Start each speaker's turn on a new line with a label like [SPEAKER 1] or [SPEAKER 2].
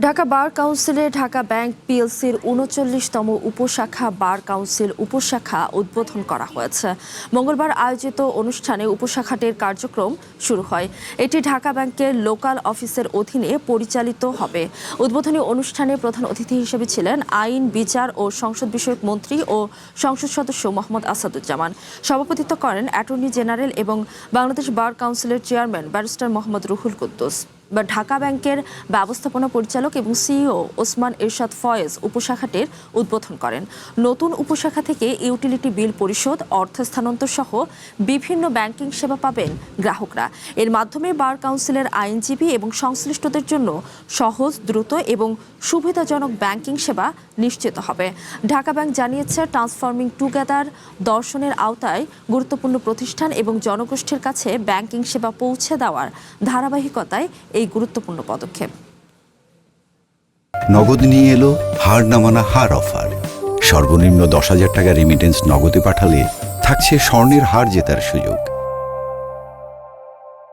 [SPEAKER 1] ঢাকা বার কাউন্সিলে Dhaka bank পিএলসির ৩৯তম উপশাখা bar council উপশাখা উদ্বোধন করা হয়েছে। মঙ্গলবার আয়োজিত অনুষ্ঠানে উপশাখাটির কার্যক্রম শুরু হয়। এটি ঢাকা ব্যাংকের লোকাল অফিসের অধীনে পরিচালিত হবে। উদ্বোধনী অনুষ্ঠানে প্রধান অতিথি হিসেবে ছিলেন আইন, বিচার ও সংসদ বিষয়ক মন্ত্রী ও সংসদ সদস্য মোহাম্মদ আসাদুজ্জামান। সভাপতিত্ব করেন অ্যাটর্নি জেনারেল এবং বাংলাদেশ বার কাউন্সিলের চেয়ারম্যান ব্যারিস্টার মোহাম্মদ রুহুল কুদ্দুস। ঢাকা ব্যাংকের ব্যবস্থাপনা পরিচালক এবং সিইও ওসমান এরশাদ ফয়েজ উপশাখাটির উদ্বোধন করেন। নতুন উপশাখা থেকে ইউটিলিটি বিল পরিশোধ, অর্থ স্থানান্তর সহ বিভিন্ন ব্যাংকিং সেবা পাবেন গ্রাহকরা। এর মাধ্যমে বার কাউন্সিলের আইনজীবী এবং সংশ্লিষ্টদের জন্য সহজ, দ্রুত এবং সুবিধাজনক ব্যাংকিং সেবা নিশ্চিত হবে। ঢাকা ব্যাংক জানিয়েছে, ট্রান্সফর্মিং টুগেদার দর্শনের আওতায় গুরুত্বপূর্ণ প্রতিষ্ঠান এবং জনগোষ্ঠীর কাছে ব্যাংকিং সেবা পৌঁছে দেওয়ার ধারাবাহিকতায় এই গুরুত্বপূর্ণ পদক্ষেপ।
[SPEAKER 2] নগদ নিয়ে এলো হার না মানা হার অফার। সর্বনিম্ন ১০,০০০ টাকা রেমিটেন্স নগদে পাঠালে থাকছে স্বর্ণের হার জেতার সুযোগ।